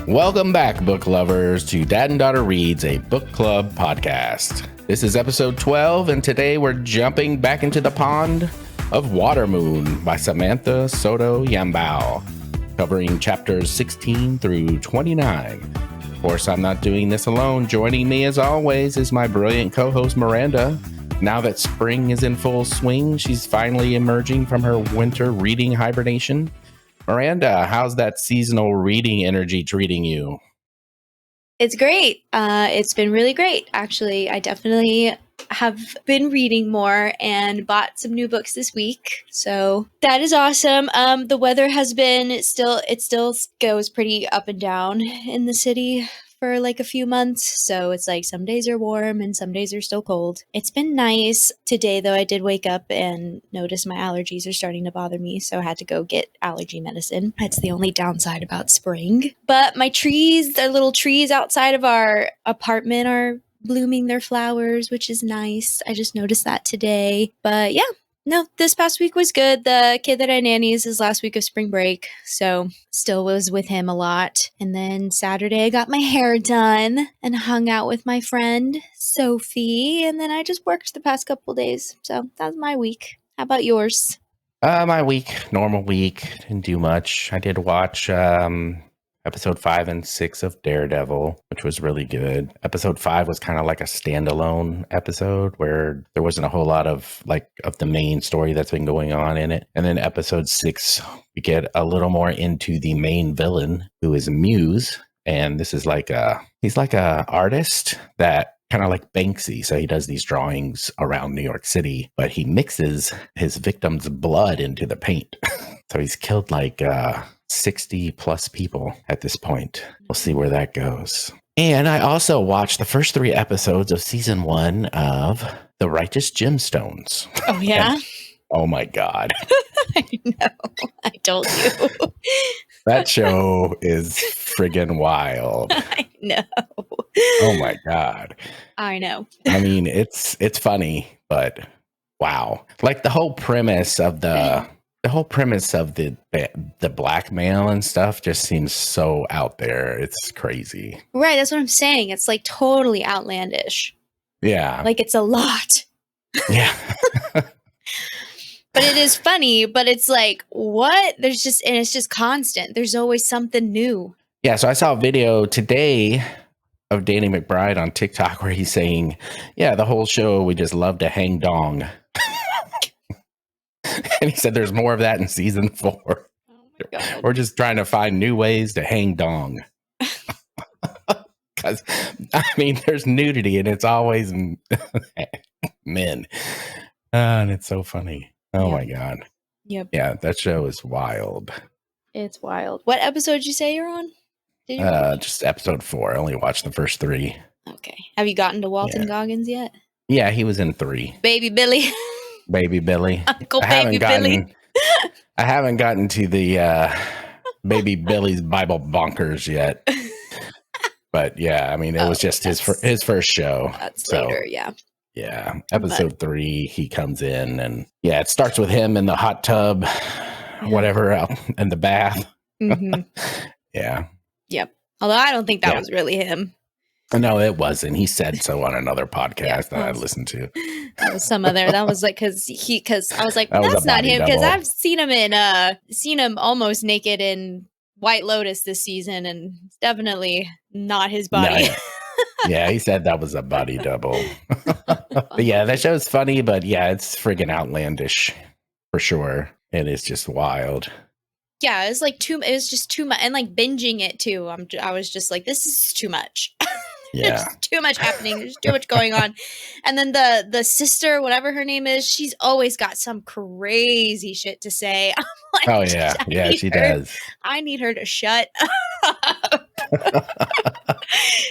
Welcome back, book lovers, to Dad and Daughter Reads, a book club podcast. This is episode 12, and today we're jumping back into the pond of Watermoon by Samantha Soto Yambao, covering chapters 16 through 29. Of course, I'm not doing this alone. Joining me, as always, is my brilliant co-host, Miranda. Now that spring is in full swing, she's finally emerging from her winter reading hibernation. Miranda, how's that seasonal reading energy treating you? It's great. It's been really great, actually. I definitely have been reading more and bought some new books this week. So that is awesome. The weather has been it still goes pretty up and down in the city for like a few months. So it's like some days are warm and some days are still cold. It's been nice. Today, though, I did wake up and notice my allergies are starting to bother me. So I had to go get allergy medicine. That's the only downside about spring. But my trees, the little trees outside of our apartment are blooming their flowers, which is nice. I just noticed that today. But yeah. No, this past week was good. The kid that I nannies his last week of spring break, so still was with him a lot. And then Saturday I got my hair done and hung out with my friend Sophie. And then I just worked the past couple days. So that was my week. How about yours? My week, normal week, didn't do much. I did watch episode 5 and 6 of Daredevil, which was really good. Episode 5 was kind of like a standalone episode where there wasn't a whole lot of the main story that's been going on in it. And then episode 6, we get a little more into the main villain, who is Muse. And this is he's like a artist that kind of like Banksy. So he does these drawings around New York City, but he mixes his victim's blood into the paint. So he's killed 60 plus people at this point. We'll see where that goes. And I also watched the first 3 episodes of season 1 of The Righteous Gemstones. Oh, yeah? And, oh my God. I know. I told you. That show is friggin' wild. I know. Oh my God. I know. I mean, it's funny, but wow. Like the whole premise of the blackmail and stuff just seems so out there. It's crazy. Right, that's what I'm saying. It's like totally outlandish. Yeah. Like it's a lot. Yeah. But it is funny, but it's like, what? And it's just constant. There's always something new. Yeah, so I saw a video today of Danny McBride on TikTok where he's saying, yeah, the whole show, we just love to hang dong. And he said there's more of that in season 4. Oh my God. We're just trying to find new ways to hang dong. Because, I mean, there's nudity and it's always men. And it's so funny. Oh, my God. Yep. Yeah, that show is wild. It's wild. What episode did you say you're on? Just episode 4. I only watched the first 3. Okay. Have you gotten to Walton Goggins yet? Yeah, he was in 3. Baby Billy. Baby Billy. Uncle Baby Billy. I haven't gotten to the Baby Billy's Bible bonkers yet. But yeah, I mean, it was just his first show. That's later, yeah. Yeah, episode 3, he comes in and yeah, it starts with him in the hot tub, whatever, out in the bath. Mm-hmm. Yeah. Yep. Although I don't think that was really him. No, it wasn't. He said so on another podcast that I listened to. That was some other. That was like because I was like, that's not him, because I've seen him almost naked in White Lotus this season, and it's definitely not his body. No, yeah, he said that was a body double. But yeah, that show's funny, but yeah, it's friggin' outlandish for sure. It is just wild. Yeah, it was just too much, and like binging it too. I was just like, this is too much. Yeah. There's too much happening. There's too much going on. And then the sister, whatever her name is, she's always got some crazy shit to say. I'm like, oh yeah. Yeah, she does. I need her to shut up.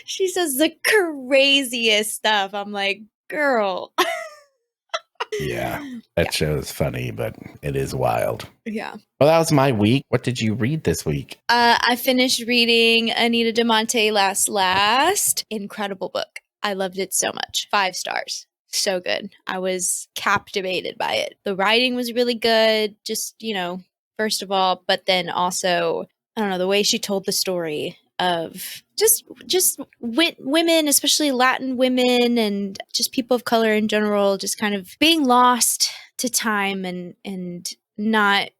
She says the craziest stuff. I'm like, girl. Yeah, that show is funny, but it is wild. Yeah. Well, that was my week. What did you read this week? I finished reading Anita DeMonte Last. Incredible book. I loved it so much. 5 stars. So good. I was captivated by it. The writing was really good, just, first of all, but then also, I don't know, the way she told the story of just women, especially Latin women, and just people of color in general, just kind of being lost to time and not,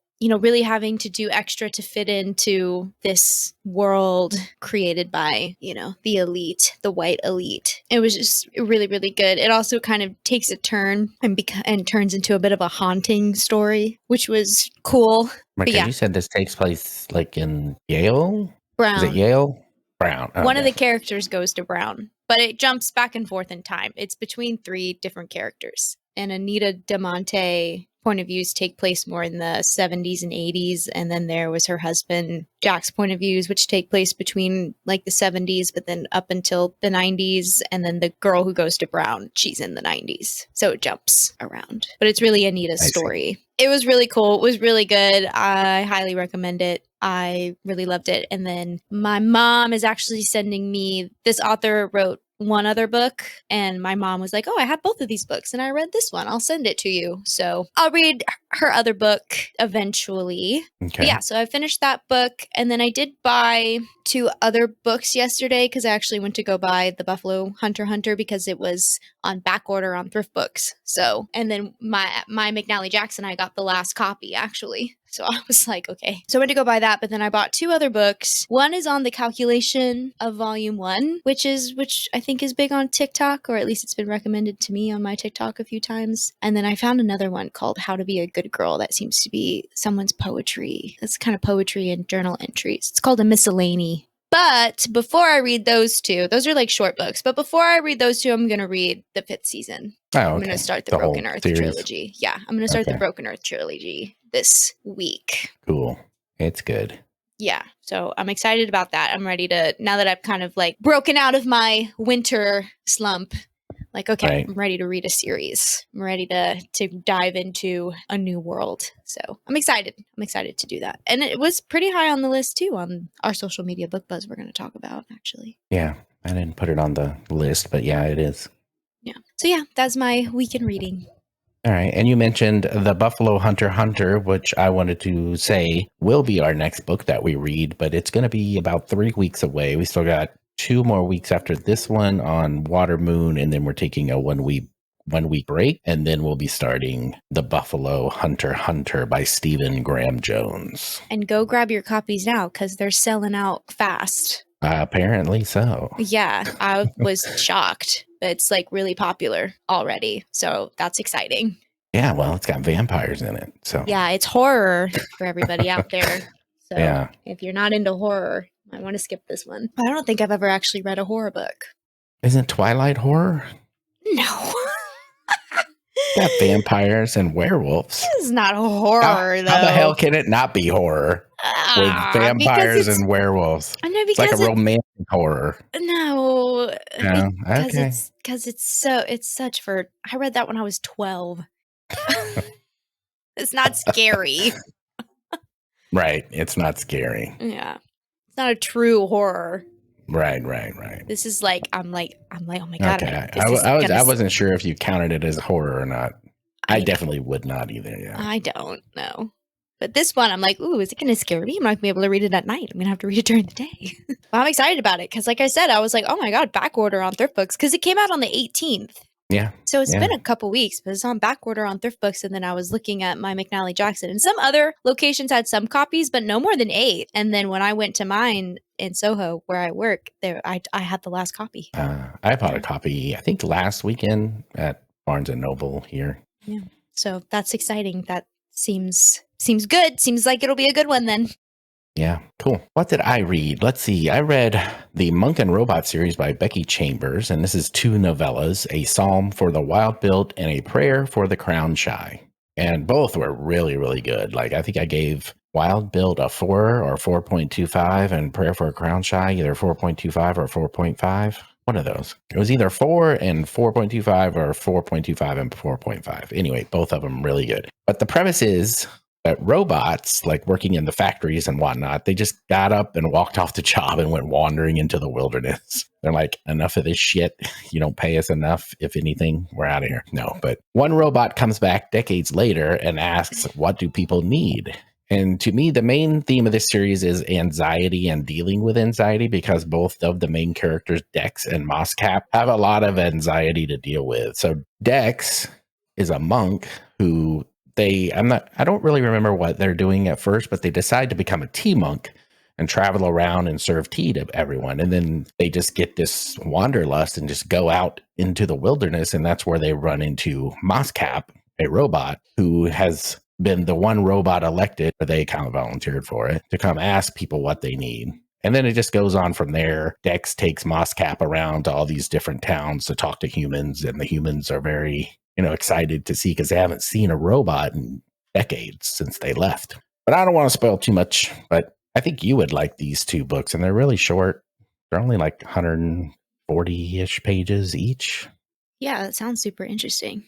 really having to do extra to fit into this world created by, the elite, the white elite. It was just really, really good. It also kind of takes a turn and turns into a bit of a haunting story, which was cool. Mark, yeah. You said this takes place like in Yale? Brown. Is it Yale? Brown. Oh, One of the characters goes to Brown, but it jumps back and forth in time. It's between 3 different characters. And Anita DeMonte point of views take place more in the 70s and 80s. And then there was her husband, Jack's point of views, which take place between like the 70s, but then up until the 90s. And then the girl who goes to Brown, she's in the 90s. So it jumps around. But it's really Anita's story. It was really cool. It was really good. I highly recommend it. I really loved it. And then my mom is actually sending me, this author wrote one other book, and my mom was like, oh, I have both of these books and I read this one. I'll send it to you. So I'll read her other book eventually. Okay. Yeah, so I finished that book, and then I did buy 2 other books yesterday because I actually went to go buy The Buffalo Hunter because it was on back order on Thrift Books. So, and then my McNally Jackson, I got the last copy actually. So I was like, okay. So I went to go buy that, but then I bought 2 other books. One is on the calculation of volume 1, which I think is big on TikTok, or at least it's been recommended to me on my TikTok a few times. And then I found another one called How to Be a Good Girl that seems to be someone's poetry. It's kind of poetry and journal entries. It's called a miscellany. But before I read those 2, those are like short books, but before I read those 2, I'm going to read the 5th season. Oh, okay. I'm going to start the Broken Earth trilogy. Yeah, I'm going to start the Broken Earth trilogy this week. Cool. It's good. Yeah, so I'm excited about that. I'm ready to, now that I've kind of like broken out of my winter slump, like, okay, right. I'm ready to read a series. I'm ready to dive into a new world. So I'm excited. I'm excited to do that. And it was pretty high on the list too on our social media book buzz we're going to talk about actually. Yeah, I didn't put it on the list, but yeah, it is. Yeah. So yeah, that's my weekend reading. All right. And you mentioned The Buffalo Hunter, which I wanted to say will be our next book that we read, but it's going to be about 3 weeks away. We still got 2 more weeks after this one on Water Moon, and then we're taking a 1 week break, and then we'll be starting The Buffalo Hunter by Stephen Graham Jones. And go grab your copies now because they're selling out fast. Apparently so. Yeah, I was shocked. It's like really popular already. So that's exciting. Yeah, well, it's got vampires in it. So yeah, it's horror for everybody out there. So yeah. If you're not into horror, I want to skip this one. I don't think I've ever actually read a horror book. Isn't Twilight horror? No. Got vampires and werewolves. This is not horror, though. How the hell can it not be horror? With vampires and werewolves. I know, it's like a romantic horror. No. No? Okay. Because it's such for... I read that when I was 12. It's not scary. Right. It's not scary. Yeah. It's not a true horror. Right. This is like, I'm like, oh my God. Okay. I wasn't sure if you counted it as horror or not. I definitely would not either. Yeah. I don't know. But this one, I'm like, ooh, is it going to scare me? I'm not going to be able to read it at night. I'm going to have to read it during the day. Well, I'm excited about it because, like I said, I was like, oh my God, back order on Thrift Books because it came out on the 18th. Yeah. So it's been a couple weeks, but it's on back order on Thrift Books. And then I was looking at my McNally Jackson, and some other locations had some copies, but no more than 8. And then when I went to mine in Soho, where I work, there I had the last copy. I bought a copy, I think, last weekend at Barnes and Noble here. Yeah. So that's exciting. That seems good. Seems like it'll be a good one then. Yeah, cool. What did I read? Let's see. I read the Monk and Robot series by Becky Chambers, and this is 2 novellas, a psalm for the wild-built and a prayer for the crown-shy. And both were really, really good. Like, I think I gave Wild-Built a 4 or 4.25 and Prayer for a Crown-Shy either 4.25 or 4.5. One of those. It was either 4 and 4.25 or 4.25 and 4.5. Anyway, both of them really good. But the premise is that robots, like working in the factories and whatnot, they just got up and walked off the job and went wandering into the wilderness. They're like, enough of this shit. You don't pay us enough. If anything, we're out of here. No, but one robot comes back decades later and asks, what do people need? And to me, the main theme of this series is anxiety and dealing with anxiety, because both of the main characters, Dex and Moscap, have a lot of anxiety to deal with. So Dex is a monk who I don't really remember what they're doing at first, but they decide to become a tea monk and travel around and serve tea to everyone. And then they just get this wanderlust and just go out into the wilderness. And that's where they run into Moscap, a robot who has been the one robot elected, or they kind of volunteered for it, to come ask people what they need. And then it just goes on from there. Dex takes Moscap around to all these different towns to talk to humans, and the humans are very, excited to see, because they haven't seen a robot in decades since they left. But I don't want to spoil too much, but I think you would like these two books, and they're really short. They're only like 140-ish pages each. Yeah, that sounds super interesting.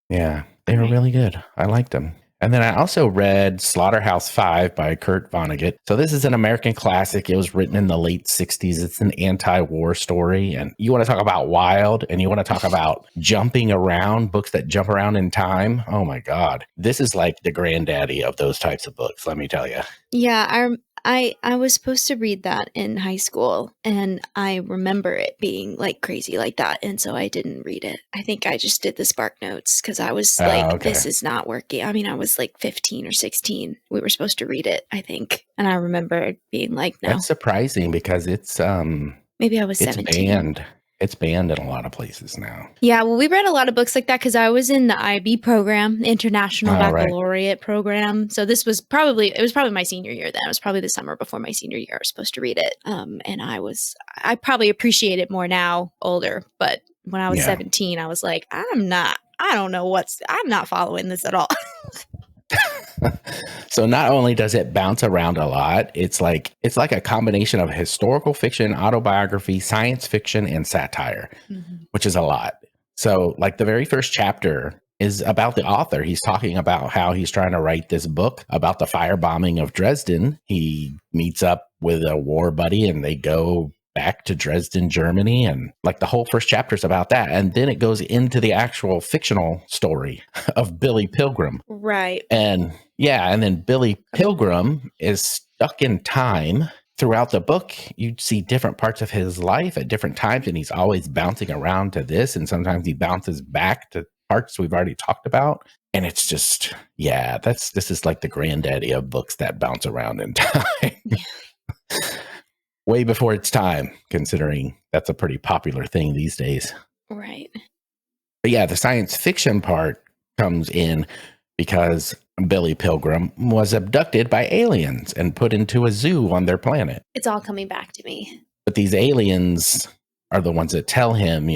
Yeah, they were really good. I liked them. And then I also read Slaughterhouse-Five by Kurt Vonnegut. So this is an American classic. It was written in the late 60s. It's an anti-war story. And you want to talk about wild, and you want to talk about jumping around, books that jump around in time. Oh my God. This is like the granddaddy of those types of books, let me tell you. Yeah, I was supposed to read that in high school, and I remember it being like crazy like that, and so I didn't read it. I think I just did the Spark Notes because I was like, okay. This is not working. I mean, I was like 15 or 16. We were supposed to read it, I think, and I remember it being like, no. That's surprising, because it's maybe I was 17. Banned. It's banned in a lot of places now. Yeah, well, we read a lot of books like that because I was in the IB program, the International Baccalaureate program. So it was probably my senior year then. It was probably the summer before my senior year. I was supposed to read it. And I probably appreciate it more now, older. But when I was 17, I was like, I'm not following this at all. So not only does it bounce around a lot, it's like a combination of historical fiction, autobiography, science fiction, and satire, which is a lot. So like the very first chapter is about the author. He's talking about how he's trying to write this book about the firebombing of Dresden. He meets up with a war buddy, and they go back to Dresden, Germany, and like the whole first chapter is about that. And then it goes into the actual fictional story of Billy Pilgrim. Right. And then Billy Pilgrim is stuck in time. Throughout the book, you see different parts of his life at different times, and he's always bouncing around to this, and sometimes he bounces back to parts we've already talked about. And it's just, this is like the granddaddy of books that bounce around in time. Way before its time, considering that's a pretty popular thing these days. Right. But yeah, the science fiction part comes in because Billy Pilgrim was abducted by aliens and put into a zoo on their planet. It's all coming back to me. But these aliens are the ones that tell him,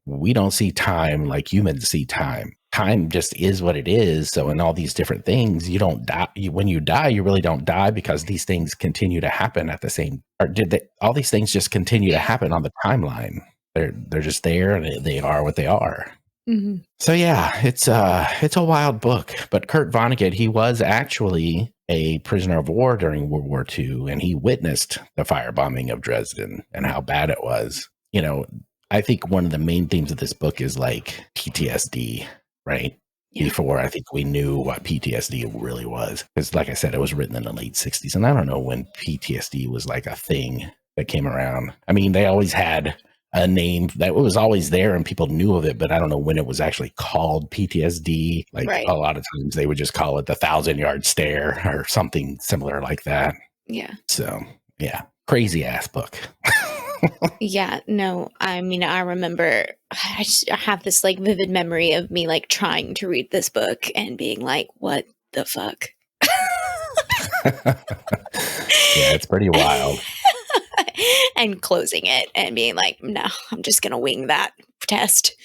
we don't see time like humans see time. Time just is what it is. So in all these different things, you don't die. When you die, you really don't die, because these things continue to happen at the same. All these things just continue to happen on the timeline. They're just there, and they are what they are. Mm-hmm. So yeah, it's a wild book. But Kurt Vonnegut, he was actually a prisoner of war during World War II, and he witnessed the firebombing of Dresden and how bad it was. I think one of the main themes of this book is like PTSD. Right? Yeah. Before I think we knew what PTSD really was. Because like I said, it was written in the late 60s. And I don't know when PTSD was like a thing that came around. I mean, they always had a name that was always there and people knew of it, but I don't know when it was actually called PTSD. Like a lot of times they would just call it the 1,000-yard stare or something similar like that. Yeah. So yeah, crazy ass book. Yeah, no, I mean, I remember I have this like vivid memory of me like trying to read this book and being like, what the fuck? Yeah, it's pretty wild. And closing it and being like, no, I'm just going to wing that test.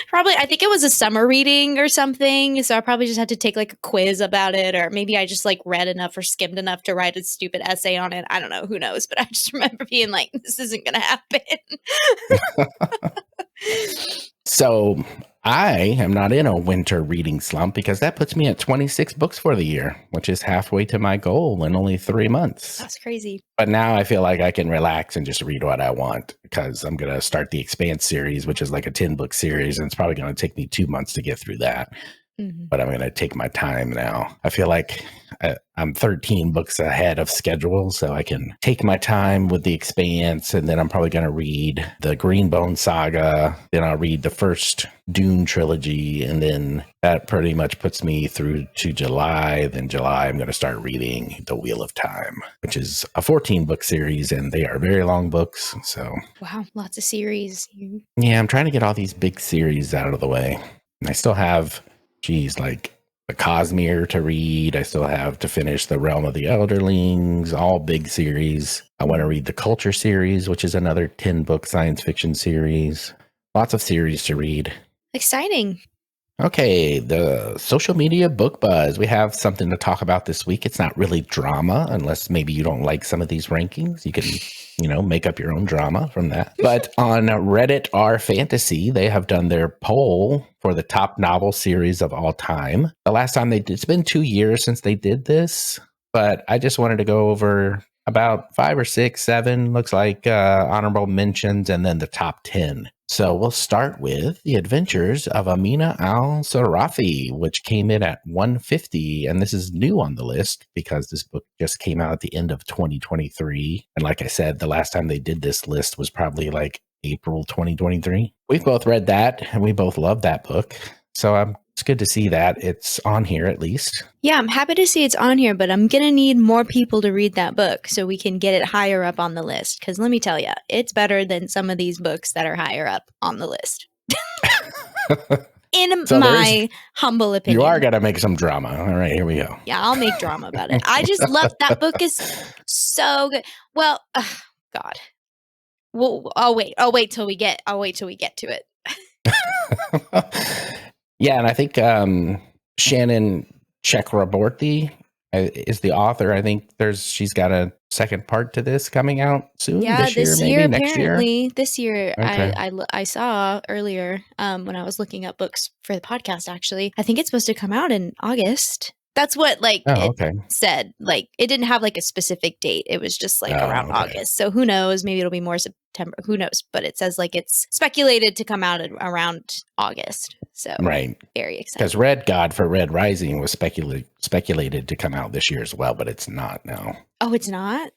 Probably, I think it was a summer reading or something. So I probably just had to take like a quiz about it, or maybe I just like read enough or skimmed enough to write a stupid essay on it. I don't know, who knows? But I just remember being like, this isn't going to happen. So I am not in a winter reading slump, because that puts me at 26 books for the year, which is halfway to my goal in only 3 months. That's crazy. But now I feel like I can relax and just read what I want, because I'm going to start the Expanse series, which is like a 10-book series. And it's probably going to take me 2 months to get through that. but I'm going to take my time now. I feel like I'm 13 books ahead of schedule, so I can take my time with The Expanse, and then I'm probably going to read the Greenbone saga. Then I'll read the first Dune trilogy, and then that pretty much puts me through to July. Then July, I'm going to start reading The Wheel of Time, which is a 14-book series, and they are very long books. So, wow, lots of series. Yeah, I'm trying to get all these big series out of the way. And I still have, like the Cosmere to read. I still have to finish the Realm of the Elderlings, all big series. I want to read the Culture series, which is another 10-book science fiction series. Lots of series to read. Exciting. Okay, the social media book buzz. We have something to talk about this week. It's not really drama, unless maybe you don't like some of these rankings. You can, make up your own drama from that. But on Reddit R Fantasy, they have done their poll for the top novel series of all time. The last time it's been 2 years since they did this, but I just wanted to go over about 5 or 6, 7, looks like honorable mentions, and then the top 10. So we'll start with The Adventures of Amina al-Sarafi, which came in at 150. And this is new on the list because this book just came out at the end of 2023. And like I said, the last time they did this list was probably like April 2023. We've both read that and we both love that book. So it's good to see that it's on here at least. Yeah, I'm happy to see it's on here, but I'm going to need more people to read that book so we can get it higher up on the list. Because let me tell you, it's better than some of these books that are higher up on the list. In my humble opinion. You are going to make some drama. All right, here we go. Yeah, I'll make drama about it. I just love that book is so good. Well, God. Well, I'll wait till we get to it. Yeah, and I think Shannon Chakraborty is the author. I think she's got a second part to this coming out soon. Yeah, this year, maybe apparently. Next year. This year, okay. I saw earlier when I was looking up books for the podcast. Actually, I think it's supposed to come out in August. That's what it said. Like it didn't have like a specific date. It was just like around August. So who knows? Maybe it'll be more September. Who knows? But it says like it's speculated to come out around August. So right, very excited. Because Red God for Red Rising was speculated to come out this year as well, but it's not now. Oh, it's not.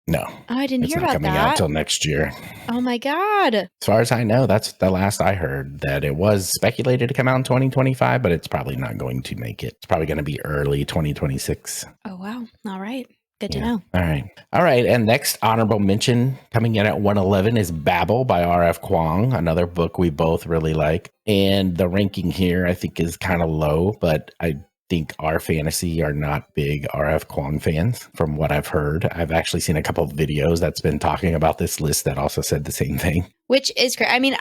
No. Oh, I didn't hear about that. It's not coming out until next year. Oh my God. As far as I know, that's the last I heard, that it was speculated to come out in 2025, but it's probably not going to make it. It's probably going to be early 2026. Oh, wow. All right. Good to know. All right. And next honorable mention coming in at 111 is Babel by R.F. Kuang, another book we both really like. And the ranking here, I think, is kind of low, but I think R Fantasy are not big RF Kuang fans from what I've heard. I've actually seen a couple of videos that's been talking about this list that also said the same thing. Which is great. I mean,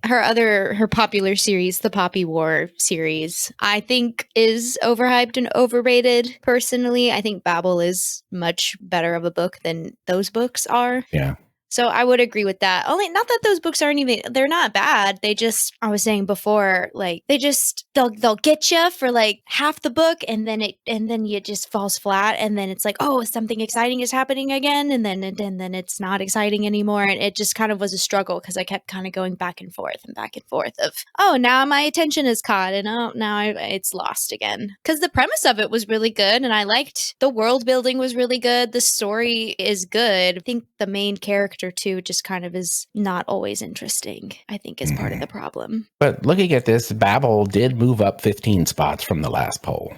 her popular series, the Poppy War series, I think is overhyped and overrated. Personally, I think Babel is much better of a book than those books are. Yeah. So I would agree with that. Only not that those books they're not bad. They just, I was saying before, like they'll get you for like half the book and then it just falls flat. And then it's like, oh, something exciting is happening again. And then it's not exciting anymore. And it just kind of was a struggle because I kept kind of going back and forth of, oh, now my attention is caught and oh, now it's lost again. Because the premise of it was really good. And I liked the world building was really good. The story is good. I think the main character too just kind of is not always interesting, I think is part of the problem. But looking at this, Babel did move up 15 spots from the last poll.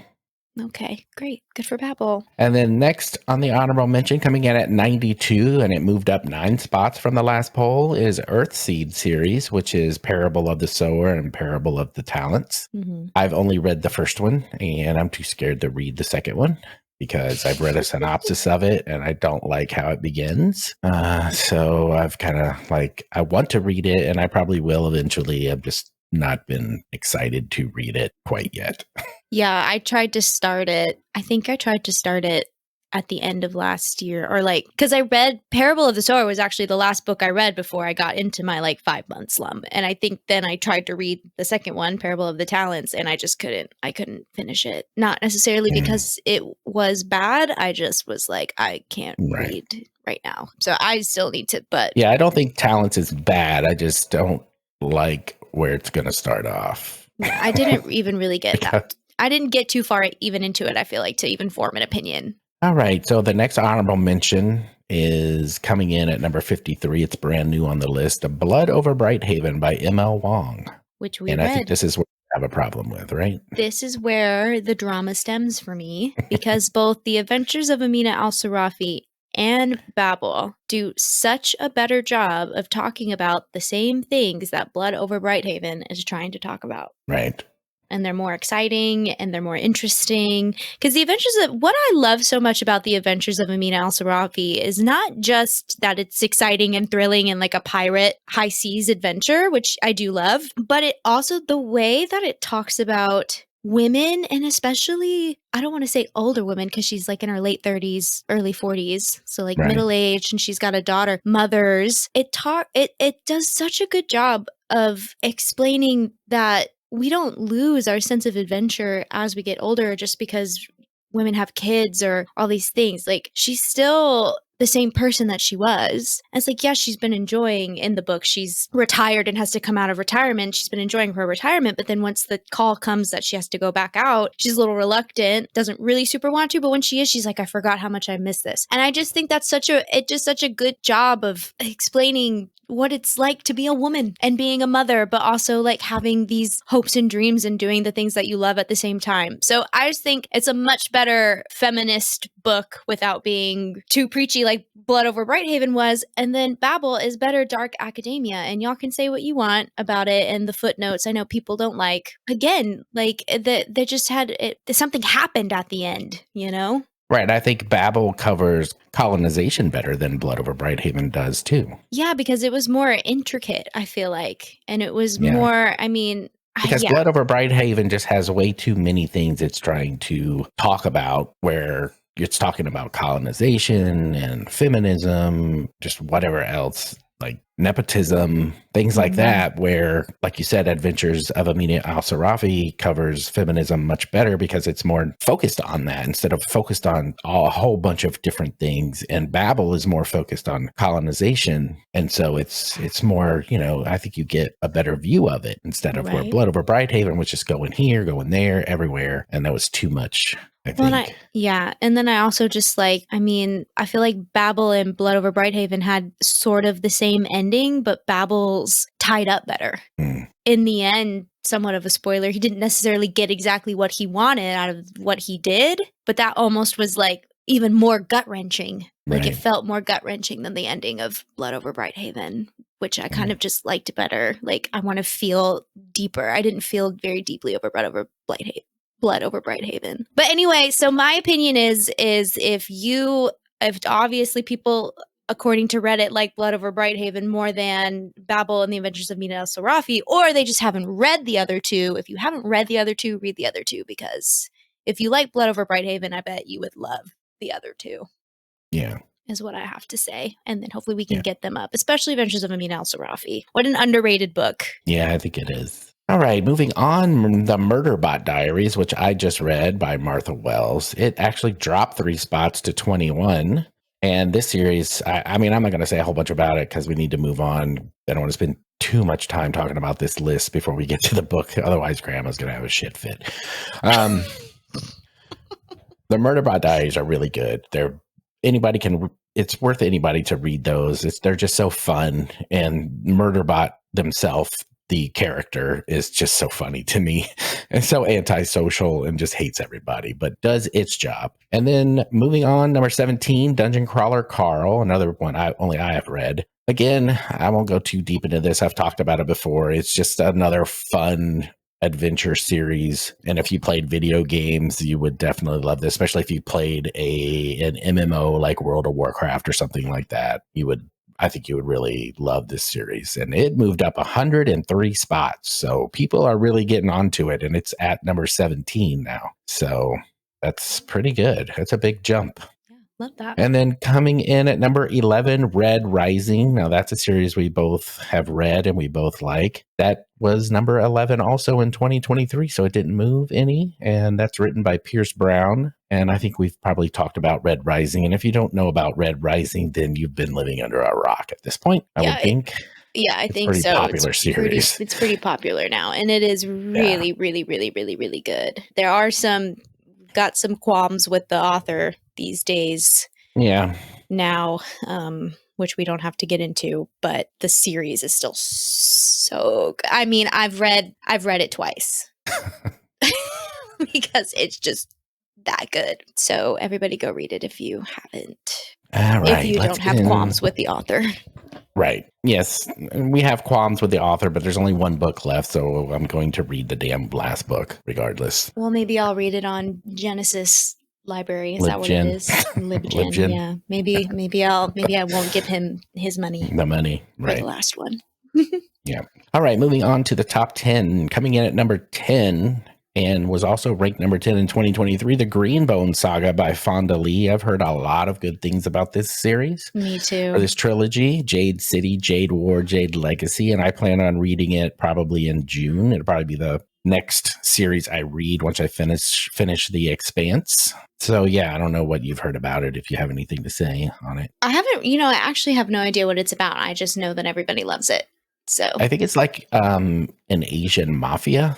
Okay, great. Good for Babel. And then next on the honorable mention, coming in at 92, and it moved up 9 spots from the last poll, is Earthseed series, which is Parable of the Sower and Parable of the Talents. Mm-hmm. I've only read the first one, and I'm too scared to read the second one, because I've read a synopsis of it and I don't like how it begins. So I've kind of I want to read it and I probably will eventually. I've just not been excited to read it quite yet. Yeah, I tried to start it. I think I tried to start it at the end of last year because I read Parable of the Sower was actually the last book I read before I got into my 5-month slump. And I think then I tried to read the second one, Parable of the Talents, and I just couldn't finish it. Not necessarily because it was bad. I just was like, I can't read right now. So I still need to, but yeah, I don't think Talents is bad. I just don't like where it's going to start off. Yeah, I didn't even really get that. I didn't get too far even into it, I feel like, to even form an opinion. All right. So the next honorable mention is coming in at number 53. It's brand new on the list. Blood Over Brighthaven by M.L. Wong. Which we And read. I think this is what I have a problem with, right? This is where the drama stems for me, because both The Adventures of Amina Al-Sarafi and Babel do such a better job of talking about the same things that Blood Over Brighthaven is trying to talk about. Right. And they're more exciting and they're more interesting. Because what I love so much about The Adventures of Amina Al-Sarafi is not just that it's exciting and thrilling and like a pirate high seas adventure, which I do love, but it also the way that it talks about women, and especially, I don't want to say older women because she's like in her late 30s, early 40s. So like middle-aged, and she's got a daughter, mothers. It does such a good job of explaining that we don't lose our sense of adventure as we get older just because women have kids or all these things. Like, she's still the same person that she was. And it's like, yeah, she's been enjoying in the book. She's retired and has to come out of retirement. She's been enjoying her retirement. But then once the call comes that she has to go back out, she's a little reluctant, doesn't really super want to. But when she is, she's like, I forgot how much I miss this. And I just think that's such a good job of explaining what it's like to be a woman and being a mother, but also like having these hopes and dreams and doing the things that you love at the same time. So I just think it's a much better feminist book without being too preachy like Blood Over Brighthaven was. And then Babel is better dark academia, and y'all can say what you want about it and the footnotes. I know people don't like, again, like they just had it, something happened at the end, you know? Right. I think Babel covers colonization better than Blood Over Brighthaven does, too. Yeah, because it was more intricate, I feel like. And it was more, I mean... Because Blood Over Brighthaven just has way too many things it's trying to talk about, where it's talking about colonization and feminism, just whatever else, like nepotism, things like that, where, like you said, Adventures of Amina Al-Sarafi covers feminism much better because it's more focused on that instead of focused on a whole bunch of different things. And Babel is more focused on colonization. And so it's more, you know, I think you get a better view of it instead of where Blood Over Brighthaven was just going here, going there, everywhere. And that was too much. I think. And then I also just like, I mean, I feel like Babel and Blood Over Brighthaven had sort of the same ending, but Babel's tied up better. In the end, somewhat of a spoiler, he didn't necessarily get exactly what he wanted out of what he did, but that almost was like even more gut-wrenching. Like it felt more gut-wrenching than the ending of Blood Over Brighthaven, which I kind of just liked better. Like, I want to feel deeper. I didn't feel very deeply over Blood Over Brighthaven. But anyway, so my opinion is if obviously people, according to Reddit, like Blood Over Brighthaven more than Babel and the Adventures of Amina Al-Sarafi, or they just haven't read the other two. If you haven't read the other two, read the other two, because if you like Blood Over Brighthaven, I bet you would love the other two. Yeah. Is what I have to say. And then hopefully we can get them up, especially Adventures of Amina Al-Sarafi. What an underrated book. Yeah, I think it is. All right, moving on, The Murderbot Diaries, which I just read by Martha Wells. It actually dropped 3 spots to 21. And this series, I mean, I'm not going to say a whole bunch about it because we need to move on. I don't want to spend too much time talking about this list before we get to the book. Otherwise, Grandma's going to have a shit fit. The Murderbot Diaries are really good. It's worth anybody to read those. They're just so fun. And Murderbot themselves, the character, is just so funny to me and so antisocial and just hates everybody, but does its job. And then moving on, number 17, Dungeon Crawler Carl, another one I have read. Again, I won't go too deep into this. I've talked about it before. It's just another fun adventure series. And if you played video games, you would definitely love this, especially if you played an MMO like World of Warcraft or something like that. I think you would really love this series. And it moved up 103 spots. So people are really getting onto it. And it's at number 17 now. So that's pretty good. That's a big jump. Yeah, love that. And then coming in at number 11, Red Rising. Now that's a series we both have read and we both like. That was number 11 also in 2023. So it didn't move any. And that's written by Pierce Brown. And I think we've probably talked about Red Rising. And if you don't know about Red Rising, then you've been living under a rock at this point, I would think. Yeah, I It's think pretty so. popular series. It's pretty popular now, and it is really, really, really, really, really good. There are got some qualms with the author these days Yeah. now, which we don't have to get into, but the series is still so good. I mean, I've read it twice because it's just that good. So everybody go read it if you haven't. All right. If you Let's don't have qualms with the author. Right. Yes. We have qualms with the author, but there's only one book left, so I'm going to read the damn last book regardless. Well, maybe I'll read it on Genesis Library. Is that what it is? Libgen. Libgen. Yeah. Maybe I won't give him his money The money. for Right. the last one. Yeah. All right. Moving on to the top 10. Coming in at number 10 and was also ranked number 10 in 2023, The Greenbone Saga by Fonda Lee. I've heard a lot of good things about this series. Me too. Or this trilogy, Jade City, Jade War, Jade Legacy, and I plan on reading it probably in June. It'll probably be the next series I read once I finish The Expanse. So yeah, I don't know what you've heard about it, if you have anything to say on it. I haven't, I actually have no idea what it's about. I just know that everybody loves it. So I think it's like an Asian mafia,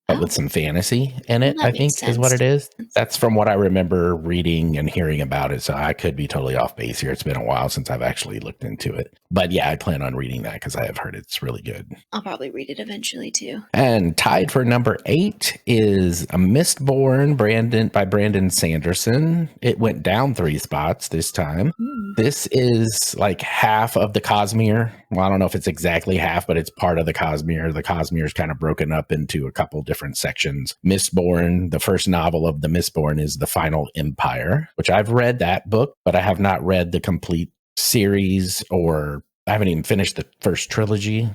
but with some fantasy in it, that I makes think is what sense. it is. That's from what I remember reading and hearing about it. So I could be totally off base here. It's been a while since I've actually looked into it. But yeah, I plan on reading that because I have heard it's really good. I'll probably read it eventually too. And tied for number 8 is A Mistborn by Brandon Sanderson. It went down 3 spots this time. This is like half of the Cosmere. Well, I don't know if it's exactly half, but it's part of the Cosmere. The Cosmere is kind of broken up into a couple different sections. Mistborn, the first novel of the Mistborn, is The Final Empire, which I've read that book, but I have not read the complete series, or I haven't even finished the first trilogy.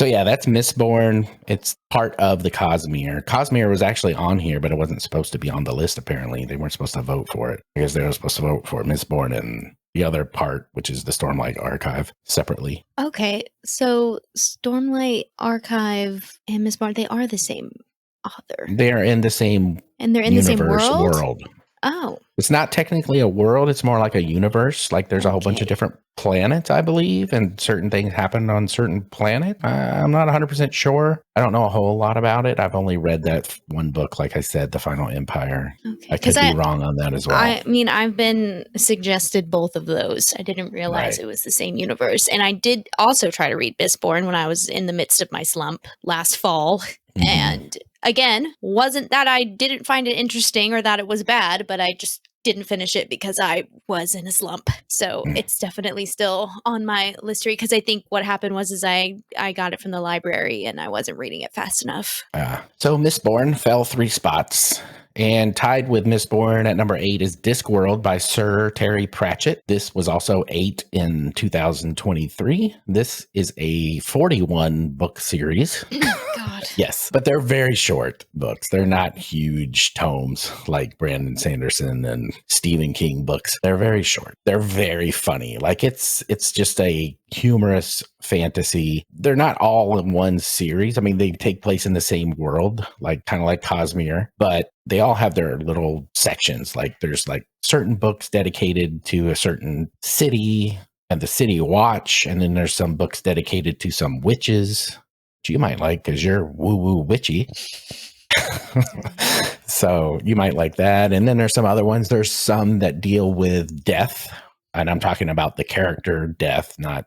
So yeah, that's Mistborn. It's part of the Cosmere. Cosmere was actually on here, but it wasn't supposed to be on the list, apparently. They weren't supposed to vote for it because they were supposed to vote for Mistborn and the other part, which is the Stormlight Archive, separately. Okay, so Stormlight Archive and Mistborn, they are the same author. They're in the same And they're in the same world. Oh. It's not technically a world. It's more like a universe. Like there's a whole bunch of different planets, I believe, and certain things happen on certain planets. I'm not 100% sure. I don't know a whole lot about it. I've only read that one book, like I said, The Final Empire. Okay. I could be wrong on that as well. I mean, I've been suggested both of those. I didn't realize Right. it was the same universe. And I did also try to read Mistborn when I was in the midst of my slump last fall. Mhm. And again, wasn't that I didn't find it interesting or that it was bad, but I just didn't finish it because I was in a slump. So it's definitely still on my list because I think what happened was I got it from the library and I wasn't reading it fast enough. So Mistborn fell 3 spots. And tied with Mistborn at number 8 is Discworld by Sir Terry Pratchett. This was also 8 in 2023. This is a 41 book series. God. Yes, but they're very short books. They're not huge tomes like Brandon Sanderson and Stephen King books. They're very short. They're very funny. Like it's just a humorous fantasy. They're not all in one series. I mean, they take place in the same world, like kind of like Cosmere, but they all have their little sections. Like there's like certain books dedicated to a certain city and the city watch, and then there's some books dedicated to some witches, which you might like because you're woo-woo witchy. So you might like that. And then there's some other ones. There's some that deal with death, and I'm talking about the character death, not,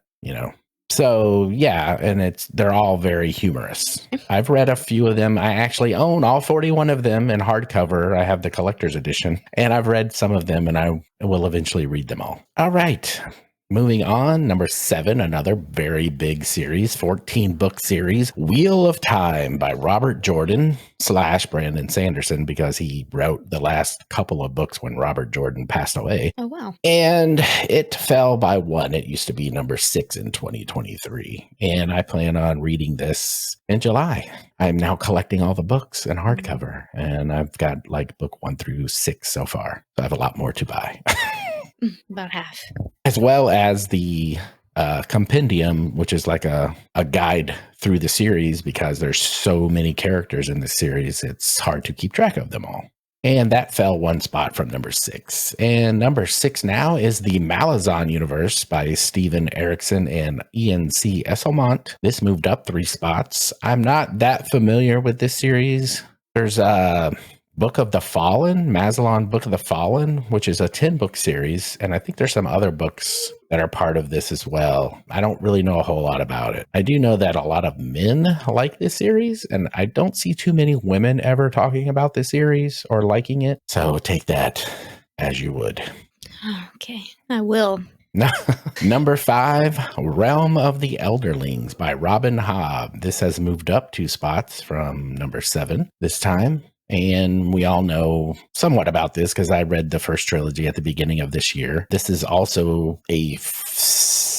So yeah, and they're all very humorous. I've read a few of them. I actually own all 41 of them in hardcover. I have the collector's edition, and I've read some of them, and I will eventually read them all. All right. Moving on, number 7, another very big series, 14-book series, Wheel of Time by Robert Jordan / Brandon Sanderson, because he wrote the last couple of books when Robert Jordan passed away. Oh, wow. And it fell by 1. It used to be number 6 in 2023. And I plan on reading this in July. I'm now collecting all the books in hardcover, and I've got like book 1 through 6 so far. So I have a lot more to buy. About half. As well as the compendium, which is like a guide through the series, because there's so many characters in the series, it's hard to keep track of them all. And that fell one spot from number 6. And number 6 now is the Malazan Universe by Steven Erickson and Ian C. Esselmont. This moved up 3 spots. I'm not that familiar with this series. There's a Book of the Fallen, Mazalon Book of the Fallen, which is a 10-book series. And I think there's some other books that are part of this as well. I don't really know a whole lot about it. I do know that a lot of men like this series, and I don't see too many women ever talking about this series or liking it. So take that as you would. Okay, I will. Number 5, Realm of the Elderlings by Robin Hobb. This has moved up 2 spots from number 7 this time. And we all know somewhat about this because I read the first trilogy at the beginning of this year. This is also a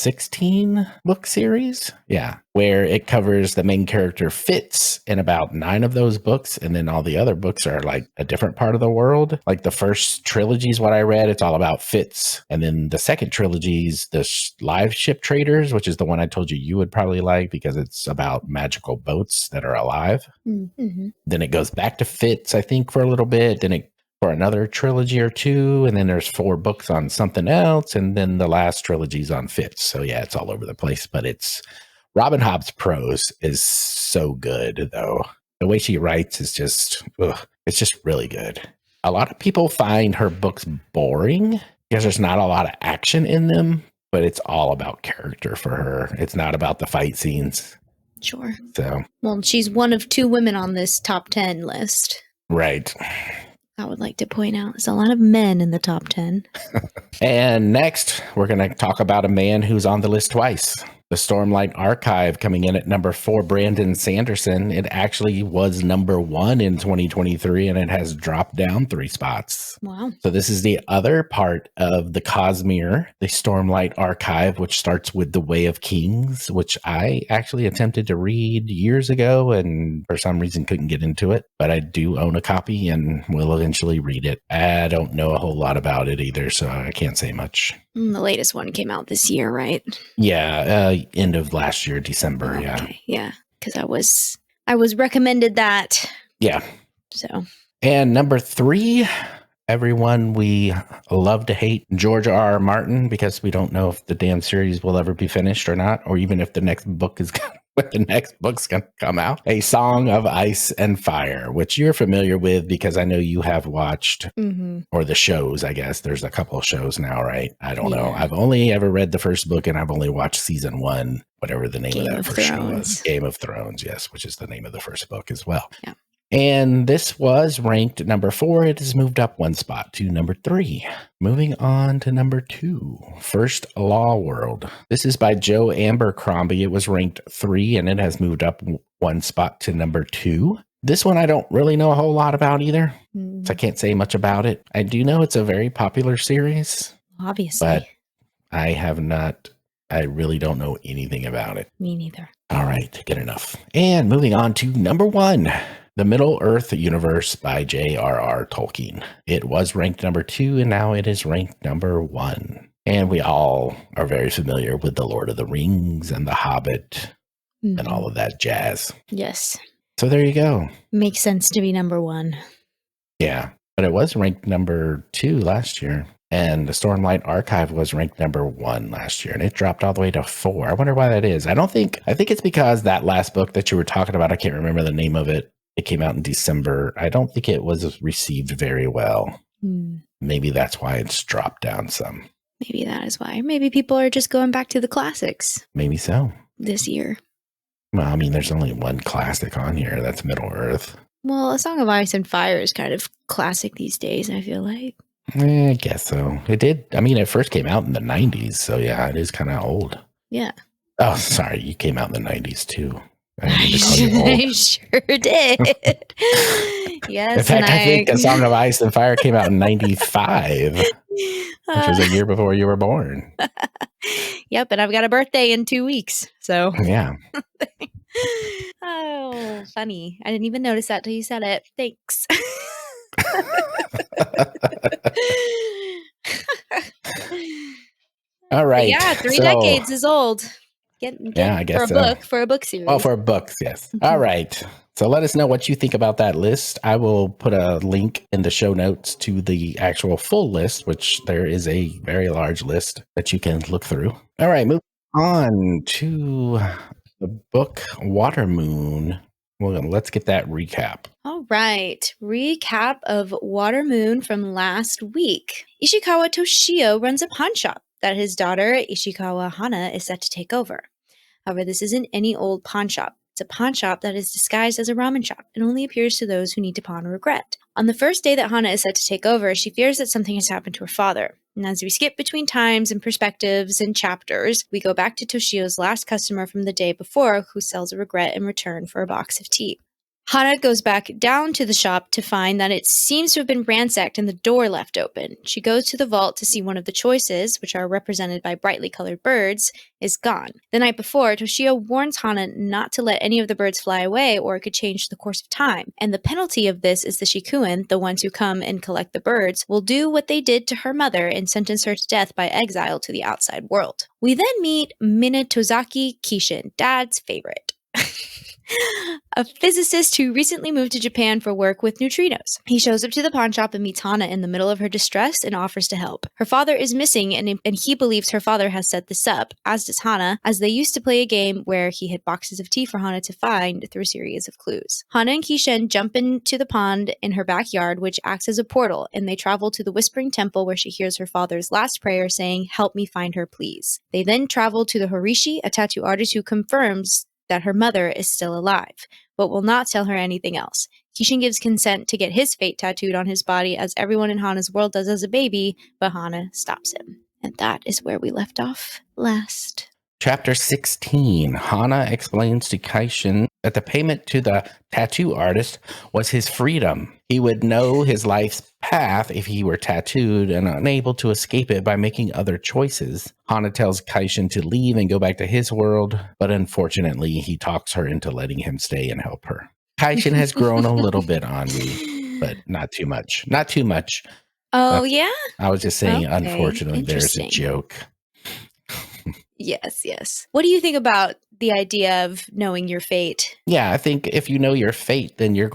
16-book series. Yeah. Where it covers the main character Fitz in about 9 of those books. And then all the other books are like a different part of the world. Like the first trilogy is what I read. It's all about Fitz. And then the second trilogy is the Live Ship Traders, which is the one I told you would probably like because it's about magical boats that are alive. Mm-hmm. Then it goes back to Fitz, I think, for a little bit. Then it for another trilogy or 2, and then there's 4 books on something else, and then the last trilogy's on Fitz. So yeah, it's all over the place, but it's Robin Hobb's prose is so good, though. The way she writes is just, it's just really good. A lot of people find her books boring because there's not a lot of action in them, but it's all about character for her. It's not about the fight scenes. Sure. So, well, she's one of 2 women on this top 10 list. Right. I would like to point out there's a lot of men in the top 10. And next, we're going to talk about a man who's on the list twice. The Stormlight Archive coming in at number 4, Brandon Sanderson. It actually was number 1 in 2023, and it has dropped down 3 spots. Wow. So this is the other part of the Cosmere, the Stormlight Archive, which starts with The Way of Kings, which I actually attempted to read years ago and for some reason couldn't get into it. But I do own a copy and will eventually read it. I don't know a whole lot about it either, so I can't say much. The latest one came out this year, right? Yeah, end of last year, December. Okay. Yeah, yeah, because I was recommended that. Yeah. So. And number 3, everyone we love to hate, George R.R. Martin, because we don't know if the damn series will ever be finished or not, or even if the next book is when the next book's going to come out. A Song of Ice and Fire, which you're familiar with because I know you have watched, or the shows, I guess. There's a couple of shows now, right? I don't know. I've only ever read the first book and I've only watched season 1, whatever the name of that first show was. Game of Thrones, yes, which is the name of the first book as well. Yeah. And this was ranked number 4. It has moved up 1 spot to number 3. Moving on to number 2, First Law World. This is by Joe Abercrombie. It was ranked 3 and it has moved up 1 spot to number 2. This one I don't really know a whole lot about either, so I can't say much about it. I do know it's a very popular series. Obviously. But I really don't know anything about it. Me neither. All right, good enough. And moving on to number 1. The Middle-earth Universe by J.R.R. Tolkien. It was ranked number 2, and now it is ranked number 1. And we all are very familiar with The Lord of the Rings and The Hobbit and all of that jazz. Yes. So there you go. Makes sense to be number 1. Yeah, but it was ranked number 2 last year. And the Stormlight Archive was ranked number 1 last year, and it dropped all the way to 4. I wonder why that is. I think it's because that last book that you were talking about, I can't remember the name of it. It came out in December. I don't think it was received very well. Maybe that's why it's dropped down some. Maybe that is why. Maybe people are just going back to the classics. Maybe so. This year. Well, I mean, there's only one classic on here. That's Middle-earth. Well, A Song of Ice and Fire is kind of classic these days, I feel like. I guess so. It did. I mean, it first came out in the 90s. So, yeah, it is kind of old. Yeah. Oh, sorry. You came out in the 90s, too. I sure did. Yes. In fact, I think A Song of Ice and Fire came out in 95, which was a year before you were born. Yep, and I've got a birthday in 2 weeks, so. Yeah. Oh, funny. I didn't even notice that till you said it. Thanks. All right. But yeah, 3 decades is old. Yeah, I guess for a book series. Oh, for books, yes. All right. So let us know what you think about that list. I will put a link in the show notes to the actual full list, which there is a very large list that you can look through. All right, moving on to the book Water Moon. Well, let's get that recap. All right. Recap of Water Moon from last week. Ishikawa Toshio runs a pawn shop that his daughter, Ishikawa Hana, is set to take over. However, this isn't any old pawn shop. It's a pawn shop that is disguised as a ramen shop and only appears to those who need to pawn a regret. On the first day that Hana is set to take over, she fears that something has happened to her father. And as we skip between times and perspectives and chapters, we go back to Toshio's last customer from the day before who sells a regret in return for a box of tea. Hana goes back down to the shop to find that it seems to have been ransacked and the door left open. She goes to the vault to see one of the choices, which are represented by brightly colored birds, is gone. The night before, Toshio warns Hana not to let any of the birds fly away or it could change the course of time. And the penalty of this is the Shikuin, the ones who come and collect the birds, will do what they did to her mother and sentence her to death by exile to the outside world. We then meet Minetozaki Kishin, Dad's favorite. A physicist who recently moved to Japan for work with neutrinos. He shows up to the pawn shop and meets Hana in the middle of her distress and offers to help. Her father is missing and he believes her father has set this up, as does Hana, as they used to play a game where he hid boxes of tea for Hana to find through a series of clues. Hana and Kishin jump into the pond in her backyard, which acts as a portal, and they travel to the Whispering Temple where she hears her father's last prayer saying, "Help me find her, please." They then travel to the Horishi, a tattoo artist who confirms that her mother is still alive, but will not tell her anything else. Kishin gives consent to get his fate tattooed on his body as everyone in Hana's world does as a baby, but Hana stops him. And that is where we left off last. Chapter 16. Hana explains to Kishin that the payment to the tattoo artist was his freedom. He would know his life's path if he were tattooed and unable to escape it by making other choices. Hana tells Kishin to leave and go back to his world, but unfortunately, he talks her into letting him stay and help her. Kishin has grown a little bit on me, but not too much. Not too much. Oh, yeah? I was just saying, Okay, unfortunately, there's a interesting. joke. Yes. What do you think about the idea of knowing your fate? Yeah, I think if you know your fate, then you're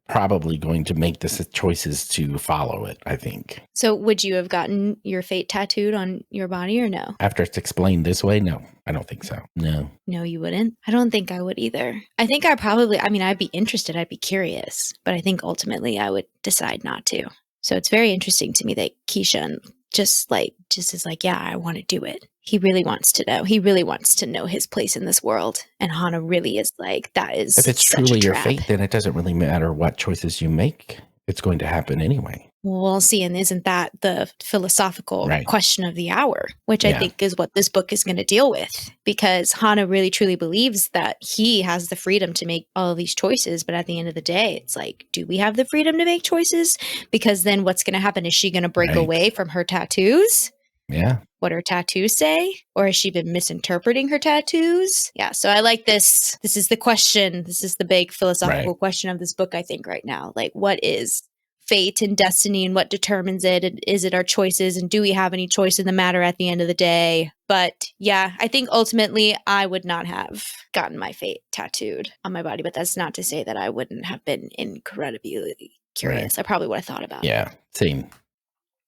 probably going to make the choices to follow it, I think. So would you have gotten your fate tattooed on your body or no? After it's explained this way, no, I don't think so. No. No, you wouldn't? I don't think I would either. I think I'd be interested, I'd be curious, but I think ultimately I would decide not to. So it's very interesting to me that Kishin just is like, yeah, I want to do it. He really wants to know. He really wants to know his place in this world. And Hana really is like, that is If it's such truly a your trap. fate, then it doesn't really matter what choices you make. It's going to happen anyway. Well, we'll see. And isn't that the philosophical Right. question of the hour, which I Yeah. think is what this book is going to deal with, because Hana really truly believes that he has the freedom to make all of these choices. But at the end of the day, it's like, do we have the freedom to make choices? Because then what's going to happen? Is she going to break Right. away from her tattoos? Yeah. What her tattoos say? Or has she been misinterpreting her tattoos? Yeah, so I like this. This is the question. This is the big philosophical question of this book, I think, right now. Like, what is fate and destiny and what determines it? And is it our choices? And do we have any choice in the matter at the end of the day? But yeah, I think ultimately I would not have gotten my fate tattooed on my body. But that's not to say that I wouldn't have been incredibly curious. I probably would have thought about it. Yeah. Same.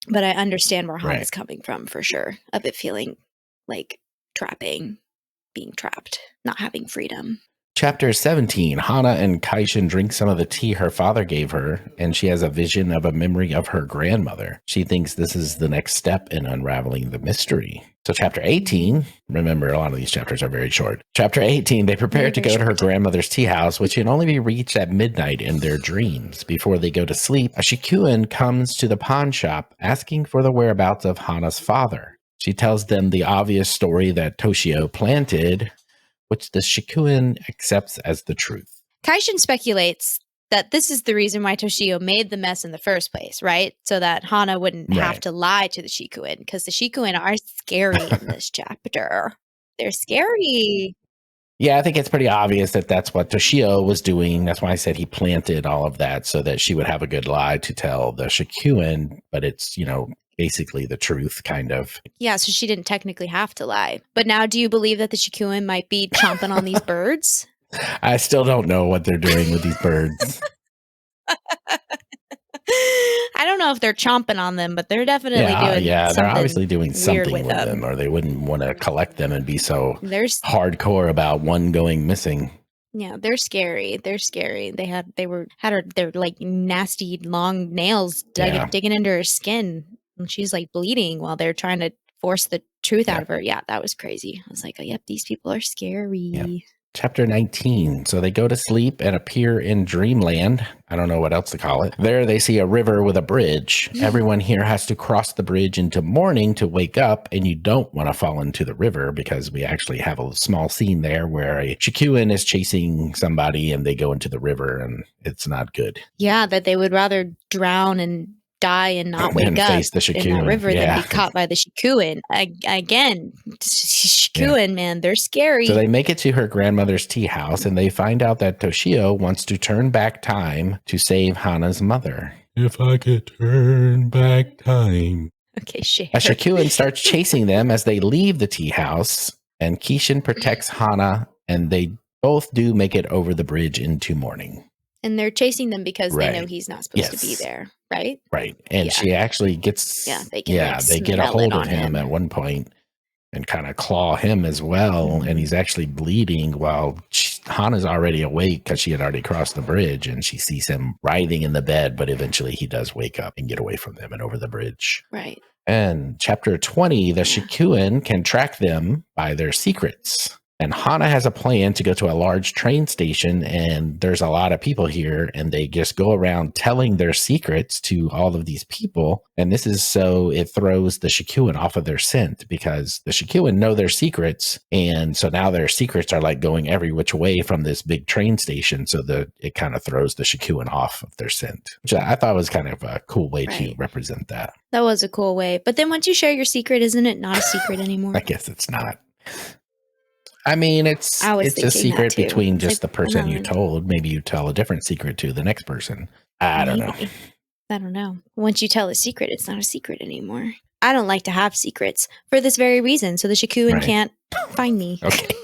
But I understand where Right. Hana's coming from for sure, of it feeling like being trapped, not having freedom. Chapter 17. Hana and Kishin drink some of the tea her father gave her, and she has a vision of a memory of her grandmother. She thinks this is the next step in unraveling the mystery. So chapter 18, remember a lot of these chapters are very short. Chapter 18, they prepare to go to her grandmother's tea house, which can only be reached at midnight in their dreams. Before they go to sleep, a Shikuin comes to the pawn shop asking for the whereabouts of Hana's father. She tells them the obvious story that Toshio planted, which the Shikuin accepts as the truth. Kaishin speculates that this is the reason why Toshio made the mess in the first place, right? So that Hana wouldn't have Right. to lie to the Shikuin, because the Shikuin are scary in this chapter. They're scary. Yeah, I think it's pretty obvious that that's what Toshio was doing. That's why I said he planted all of that so that she would have a good lie to tell the Shikuin, but it's, basically the truth, kind of. Yeah, so she didn't technically have to lie. But now do you believe that the Shikuin might be chomping on these birds? I still don't know what they're doing with these birds. I don't know if they're chomping on them, but they're definitely doing they're something obviously doing weird something with with them, or they wouldn't want to collect them and be so There's hardcore about one going missing. Yeah, they're scary. They're scary. Had their like nasty long nails digging into her skin, and she's like bleeding while they're trying to force the truth out of her. Yeah, that was crazy. I was like, oh, yep, these people are scary. Yep. Chapter 19. So they go to sleep and appear in dreamland. I don't know what else to call it. There they see a river with a bridge. Everyone here has to cross the bridge into morning to wake up, and you don't want to fall into the river because we actually have a small scene there where a Shikuin is chasing somebody and they go into the river, and it's not good. Yeah, that they would rather drown and die and not wake up face the in that river than be caught by the Shikuin. Again, Shikuin, man, they're scary. So they make it to her grandmother's tea house, and they find out that Toshio wants to turn back time to save Hana's mother. If I could turn back time. Okay, share. A Shikuin starts chasing them as they leave the tea house, and Kishin protects Hana, and they both do make it over the bridge into morning. And they're chasing them because they know he's not supposed to be there, right? Right. And she actually gets, they get a hold of him at one point and kind of claw him as well. Mm-hmm. And he's actually bleeding while Hana's already awake because she had already crossed the bridge, and she sees him writhing in the bed. But eventually he does wake up and get away from them and over the bridge. Right. And chapter 20, the Shikuin can track them by their secrets. And Hana has a plan to go to a large train station, and there's a lot of people here, and they just go around telling their secrets to all of these people. And this is so it throws the Shikuin off of their scent, because the Shikuin know their secrets. And so now their secrets are like going every which way from this big train station. So it kind of throws the Shikuin off of their scent, which I thought was kind of a cool way to represent that. That was a cool way. But then once you share your secret, isn't it not a secret anymore? I guess it's not. I mean, it's a secret between just the person you told. Maybe you tell a different secret to the next person. I don't know. Once you tell a secret, it's not a secret anymore. I don't like to have secrets for this very reason. So the Shikuin can't find me. Okay.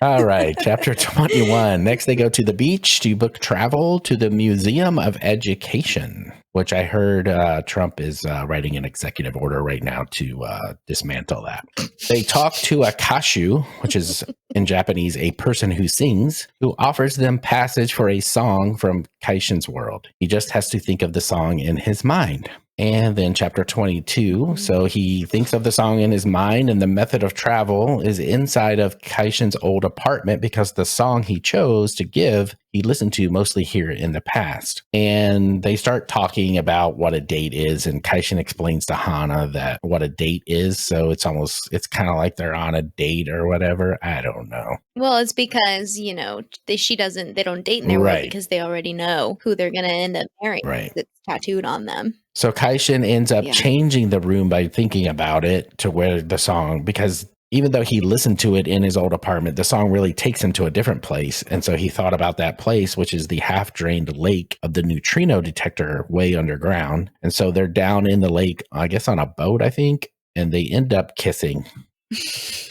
All right. Chapter 21. Next, they go to the beach to book travel to the Museum of Education, which I heard Trump is writing an executive order right now to dismantle that. They talk to a kashu, which is in Japanese, a person who sings, who offers them passage for a song from Kaishin's world. He just has to think of the song in his mind. And then chapter 22, so he thinks of the song in his mind, and the method of travel is inside of Kaishin's old apartment, because the song he chose to give, he listened to mostly here in the past. And they start talking about what a date is, and Kaishin explains to Hana that what a date is. So it's kind of like they're on a date or whatever. I don't know. Well, it's because, they don't date in their world because they already know who they're going to end up marrying. Right. It's tattooed on them. So Kaishin ends up changing the room by thinking about it to where the song, because even though he listened to it in his old apartment, the song really takes him to a different place. And so he thought about that place, which is the half-drained lake of the neutrino detector way underground. And so they're down in the lake, I guess on a boat, I think, and they end up kissing.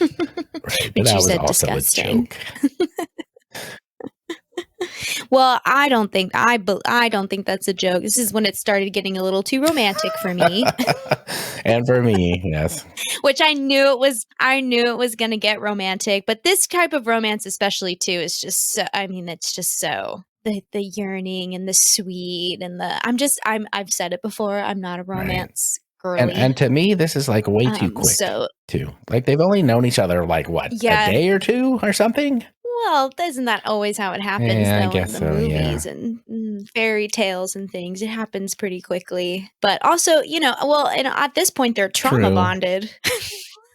Right. But that was also disgusting. A joke. Well, I don't think that's a joke. This is when it started getting a little too romantic for me. And for me, yes. Which I knew it was going to get romantic, but this type of romance especially too is just so, it's just so the yearning and the sweet and I've said it before, I'm not a romance girly. And to me, this is like way too quick too. Like they've only known each other like what, a day or two or something? Well, isn't that always how it happens though, in the movies and fairy tales and things? It happens pretty quickly. But also, at this point they're trauma bonded.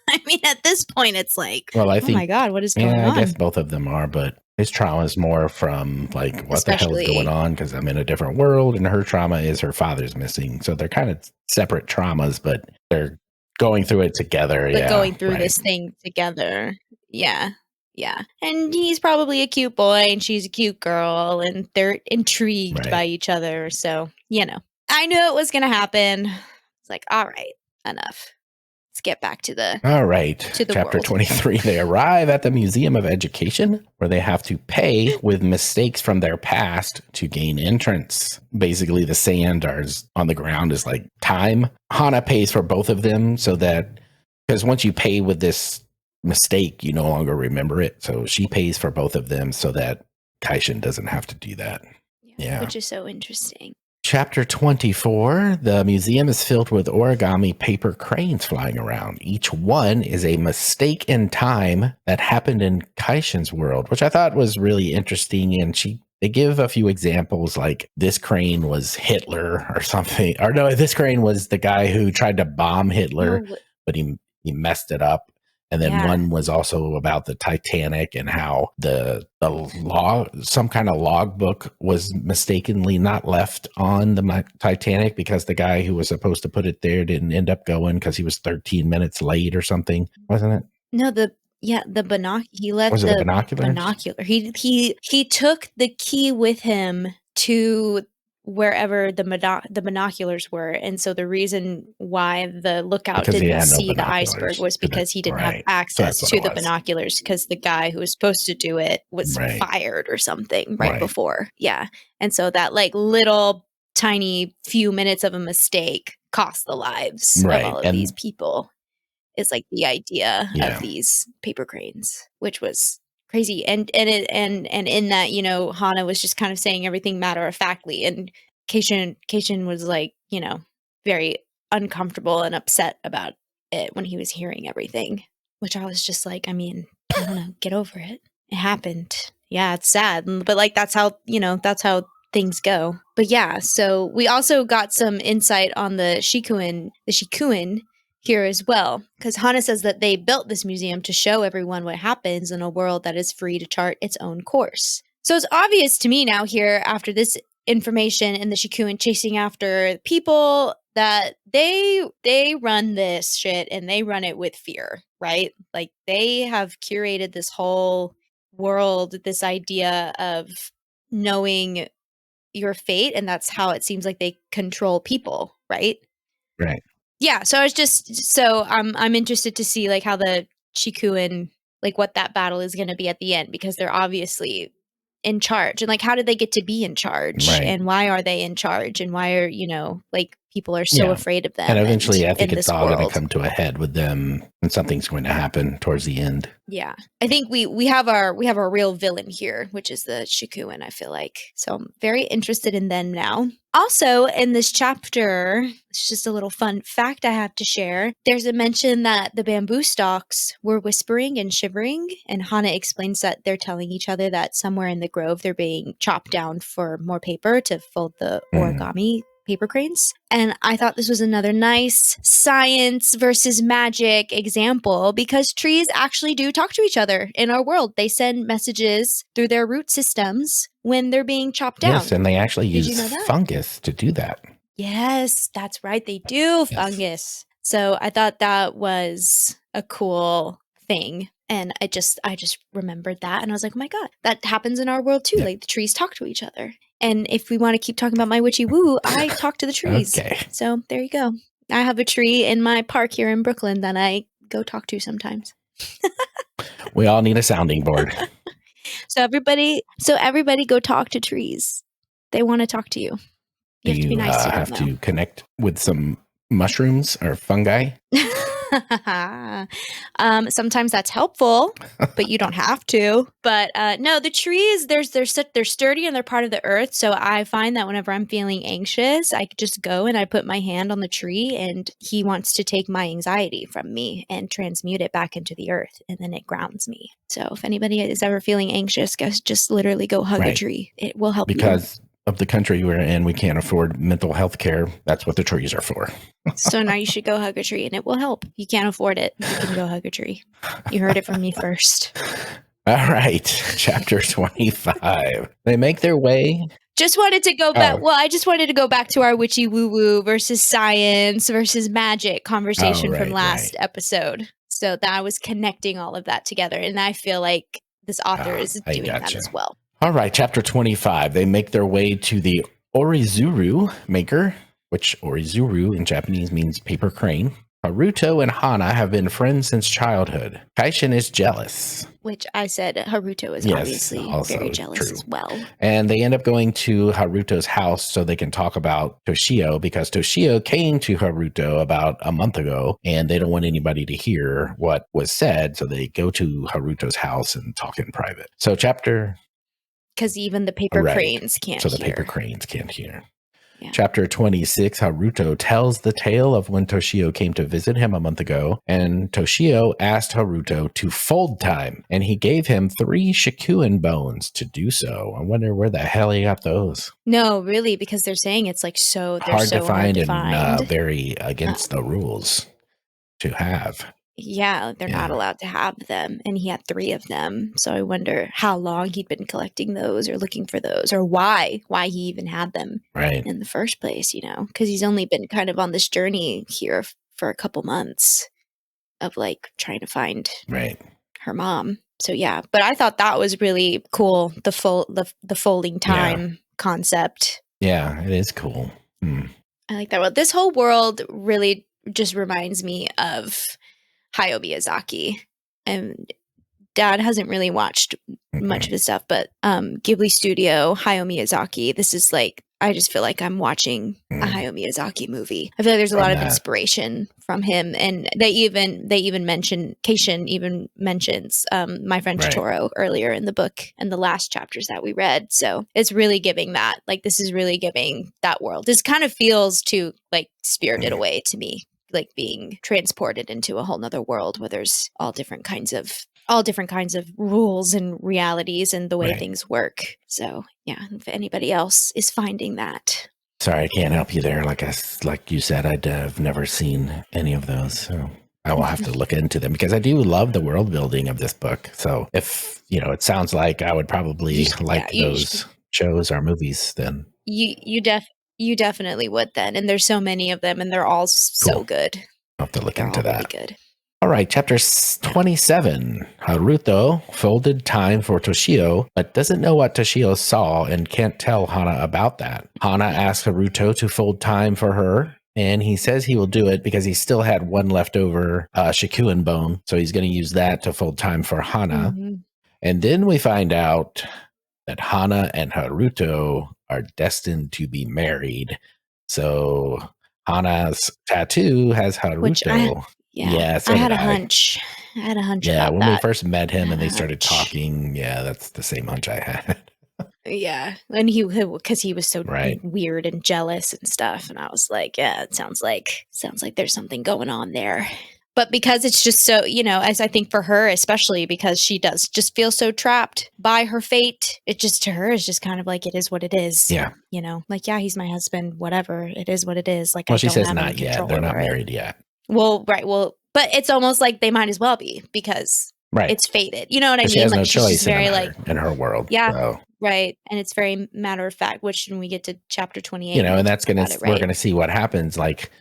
At this point it's like, oh my God, what is going on? I guess both of them are, but his trauma is more from like, what the hell is going on? Because I'm in a different world, and her trauma is her father's missing. So they're kind of separate traumas, but they're going through it together. Going through this thing together. Yeah. Yeah. And he's probably a cute boy and she's a cute girl, and they're intrigued by each other. So, I knew it was going to happen. It's like, all right, enough. let's get back to the All right. to the Chapter world. 23. They arrive at the Museum of Education where they have to pay with mistakes from their past to gain entrance. Basically, the sand on the ground is like time. Hana pays for both of them so that, because once you pay with this mistake, you no longer remember it. So she pays for both of them so that Kaishin doesn't have to do that. Yeah. Which is so interesting. Chapter 24, the museum is filled with origami paper cranes flying around. Each one is a mistake in time that happened in Kaishin's world, which I thought was really interesting. And they give a few examples, like this crane was Hitler or something. Or no, this crane was the guy who tried to bomb Hitler, but he messed it up. And then one was also about the Titanic and how some kind of logbook was mistakenly not left on the Titanic because the guy who was supposed to put it there didn't end up going because he was 13 minutes late or something, wasn't it? No, the binocular. He left Was it the binoculars? Binocular. He took the key with him to wherever the binoculars were, and so the reason why the lookout didn't see the iceberg was because he didn't have access to the binoculars because the guy who was supposed to do it was fired or something right before. Yeah, and so that like little tiny few minutes of a mistake cost the lives of all of these people. Is like the idea of these paper cranes, which was crazy. And in that, you know, Hana was just kind of saying everything matter of factly, and Keishin was like, you know, very uncomfortable and upset about it when he was hearing everything, which I was just like, I mean, I don't know, get over it. It happened. Yeah, it's sad, but like that's how things go. But yeah, so we also got some insight on the Shikuin here as well, because Hana says that they built this museum to show everyone what happens in a world that is free to chart its own course. So it's obvious to me now here, after this information and the Shikuin chasing after people, that they run this shit and they run it with fear, right? Like they have curated this whole world, this idea of knowing your fate, and that's how it seems like they control people, right? Right. Yeah, so I'm interested to see like how the Shikuin, like what that battle is going to be at the end, because they're obviously in charge, and like how did they get to be in charge, and why are they in charge, and why are, you know, like people are so afraid of them, and eventually I think it's all going to come to a head with them, and something's going to happen towards the end. Yeah, I think we have our real villain here, which is the Shikuin, I feel like. So I'm very interested in them now. Also, in this chapter, it's just a little fun fact I have to share. There's a mention that the bamboo stalks were whispering and shivering, and Hana explains that they're telling each other that somewhere in the grove they're being chopped down for more paper to fold the origami paper cranes. And I thought this was another nice science versus magic example, because trees actually do talk to each other in our world. They send messages through their root systems when they're being chopped down. Yes, and they actually use fungus to do that. Yes, that's right. They do fungus. So I thought that was a cool thing. And I just remembered that, and I was like, oh my God, that happens in our world too. Like the trees talk to each other. And if we want to keep talking about my witchy woo, I talk to the trees. Okay. So there you go. I have a tree in my park here in Brooklyn that I go talk to sometimes. We all need a sounding board. So everybody go talk to trees. They want to talk to you. You have to be nice to them. Have to connect with some mushrooms or fungi. Sometimes that's helpful, but you don't have to. But no, the trees, they're sturdy and they're part of the earth. So I find that whenever I'm feeling anxious, I just go and I put my hand on the tree, and he wants to take my anxiety from me and transmute it back into the earth, and then it grounds me. So if anybody is ever feeling anxious, guys, just literally go hug a tree. It will help because of the country we're in, we can't afford mental health care. That's what the trees are for. So now you should go hug a tree, and it will help. You can't afford it, you can go hug a tree. You heard it from me first. All right. Chapter 25. They make their way. Just wanted to go back. Well, I just wanted to go back to our witchy woo-woo versus science versus magic conversation from last episode. So that I was connecting all of that together. And I feel like this author is doing that as well. All right, chapter 25. They make their way to the Orizuru maker, which Orizuru in Japanese means paper crane. Haruto and Hana have been friends since childhood. Kaishin is jealous. Which I said Haruto is Yes, obviously also very jealous true. as well. And they end up going to Haruto's house so they can talk about Toshio, because Toshio came to Haruto about a month ago and they don't want anybody to hear what was said. So they go to Haruto's house and talk in private. So chapter... Because even the paper Right. cranes can't So the hear. paper cranes can't hear. Yeah. Chapter 26, Haruto tells the tale of when Toshio came to visit him a month ago, and Toshio asked Haruto to fold time, and he gave him 3 Shikuin bones to do so. I wonder where the hell he got those. No, really, because they're saying it's like so they're Hard so to find hard to and find. very against the rules to have. Yeah, they're not Yeah. allowed to have them, and he had 3 of them. So I wonder how long he'd been collecting those or looking for those, or why he even had them Right. in the first place, you know, because he's only been kind of on this journey here for a couple months of like trying to find Right. her mom. So yeah, but I thought that was really cool, the folding time concept. Yeah, it is cool. I like that. Well, this whole world really just reminds me of Hayao Miyazaki. And Dad hasn't really watched much of his stuff, but Ghibli Studio, Hayao Miyazaki, this is like, I just feel like I'm watching a Hayao Miyazaki movie. I feel like there's a lot of inspiration from him. And they even mention, Keishin even mentions My Friend Totoro earlier in the book and the last chapters that we read. So it's really giving that, like, this is really giving that world. This kind of feels too like Spirited Away to me, like being transported into a whole nother world where there's all different kinds of rules and realities and the way things work. So yeah, if anybody else is finding that. Sorry, I can't help you there. Like you said, I've never seen any of those. So I will have to look into them because I do love the world building of this book. So if, it sounds like I would probably like those shows or movies, then you definitely would then. And there's so many of them and they're all so good. I'll have to look into that. Really good. All right, chapter 27. Haruto folded time for Toshio, but doesn't know what Toshio saw and can't tell Hana about that. Hana asks Haruto to fold time for her, and he says he will do it because he still had one leftover Shikuin bone, so he's going to use that to fold time for Hana. And then we find out that Hana and Haruto are destined to be married. So Hana's tattoo has Haruto. I had a hunch. Yeah, when we first met him and they started talking, that's the same hunch I had. Yeah, and because he was so weird and jealous and stuff, and I was like, yeah, it sounds like there's something going on there. But because it's just so, as I think for her, especially because she does just feel so trapped by her fate, it just to her is just kind of like, it is what it is. Yeah. Like, yeah, he's my husband, whatever. It is what it is. Like, well, she says not yet. They're not married yet. Well, right. Well, but it's almost like they might as well be because it's fated. You know what I mean? She has like no she's choice just very in her world. Yeah. So. Right. And it's very matter of fact, which when we get to chapter 28, and that's we're going to see what happens. Like,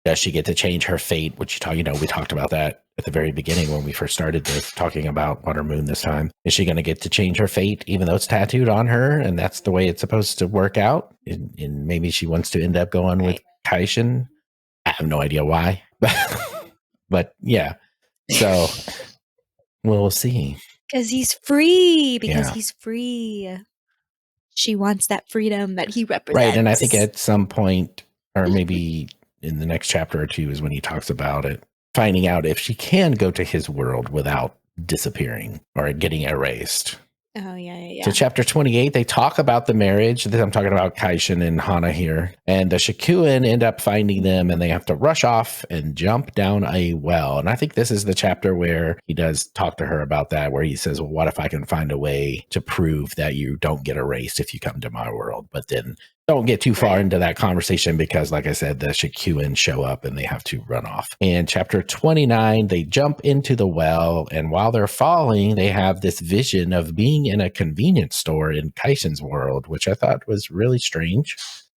does she get to change her fate? Which we talked about that at the very beginning when we first started talking about Water Moon this time. Is she going to get to change her fate, even though it's tattooed on her? And that's the way it's supposed to work out. And maybe she wants to end up going with Kaishin. I have no idea why, but yeah. So we'll see. Because he's free. He's free. She wants that freedom that he represents. Right. And I think at some point, or maybe in the next chapter or two, is when he talks about it, finding out if she can go to his world without disappearing or getting erased. Oh, yeah. So chapter 28, they talk about the marriage. I'm talking about Kaishin and Hana here. And the Shikuin end up finding them and they have to rush off and jump down a well. And I think this is the chapter where he does talk to her about that, where he says, well, what if I can find a way to prove that you don't get erased if you come to my world? But then don't get too far into that conversation because, like I said, the Shikuin show up and they have to run off. In chapter 29, they jump into the well, and while they're falling, they have this vision of being in a convenience store in Kaishin's world, which I thought was really strange.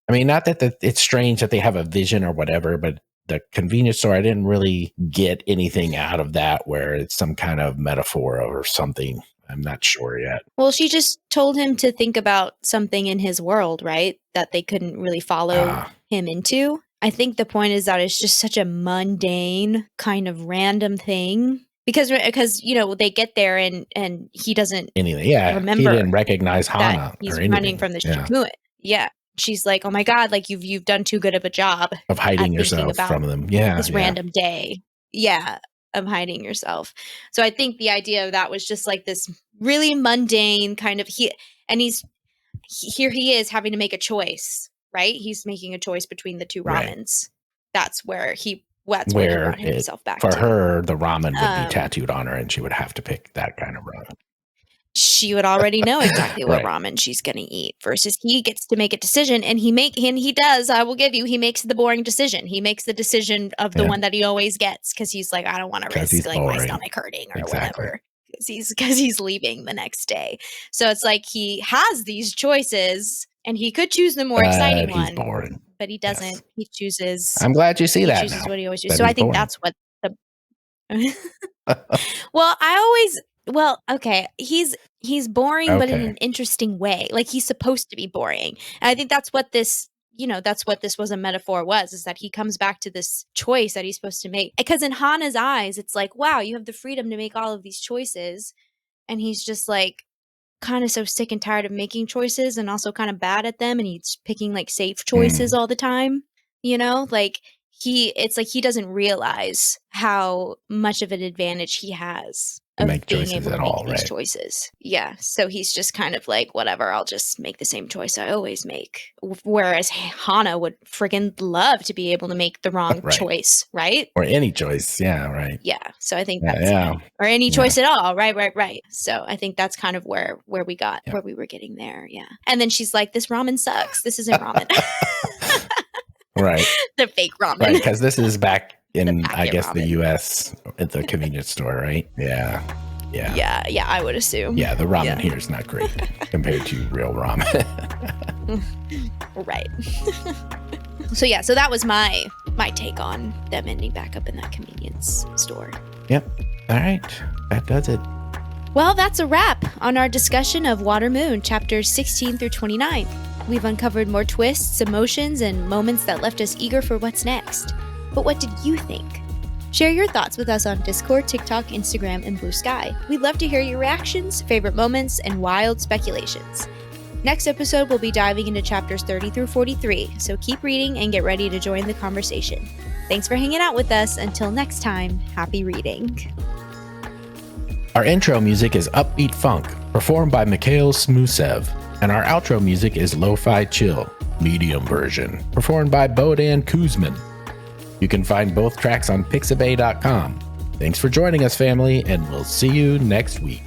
I mean, not that it's strange that they have a vision or whatever, but the convenience store, I didn't really get anything out of that where it's some kind of metaphor or something. I'm not sure yet. Well, she just told him to think about something in his world, right? That they couldn't really follow him into. I think the point is that it's just such a mundane kind of random thing because they get there and he doesn't Anything. Yeah. remember He didn't recognize that Hana he's or anything. running from the Shikun. Yeah. She's like, oh my God, like you've done too good of a job of hiding at thinking yourself about from them. Yeah. this random day. Yeah. Of hiding yourself. So I think the idea of that was just like this really mundane kind of here he is having to make a choice, right? He's making a choice between the two ramens. That's where he brought himself back for to. Her, the ramen would be tattooed on her and she would have to pick that kind of ramen. She would already know exactly what Right. ramen she's going to eat versus he gets to make a decision and he does. I will give you, he makes the boring decision. He makes the decision of the one that he always gets because he's like, I don't want to risk like my stomach hurting or whatever because he's leaving the next day. So it's like he has these choices and he could choose the more exciting one, boring. But he doesn't. Yes. He chooses. I'm glad you see that. He chooses now, what he always chooses. So I think boring. that's what the. Okay. He's boring, but in an interesting way. Like he's supposed to be boring, and I think that's what this. That's what this was a metaphor is that he comes back to this choice that he's supposed to make. Because in Hana's eyes, it's like, wow, you have the freedom to make all of these choices. And he's just like kind of so sick and tired of making choices and also kind of bad at them. And he's picking like safe choices all the time, like it's like he doesn't realize how much of an advantage he has of being able to make these choices. Yeah. So he's just kind of like, whatever, I'll just make the same choice I always make. Whereas Hana would friggin' love to be able to make the wrong choice, right? Or any choice. Yeah, right. Yeah. So I think that's or any choice at all. Right. So I think that's kind of where we got where we were getting there. Yeah. And then she's like, this ramen sucks. This isn't ramen. Right. The fake ramen. Right, because this is back in, I guess, the U.S. at the convenience store, right? Yeah. I would assume. Yeah, the ramen here is not great compared to real ramen. Right. So that was my take on them ending back up in that convenience store. Yep. All right. That does it. Well, that's a wrap on our discussion of Water Moon, chapters 16 through 29. We've uncovered more twists, emotions, and moments that left us eager for what's next. But what did you think? Share your thoughts with us on Discord, TikTok, Instagram, and Blue Sky. We'd love to hear your reactions, favorite moments, and wild speculations. Next episode, we'll be diving into chapters 30 through 43, so keep reading and get ready to join the conversation. Thanks for hanging out with us. Until next time, happy reading. Our intro music is Upbeat Funk, performed by Mikhail Smusev, and our outro music is Lo-Fi Chill, medium version, performed by Bodan Kuzmin. You can find both tracks on Pixabay.com. Thanks for joining us, family, and we'll see you next week.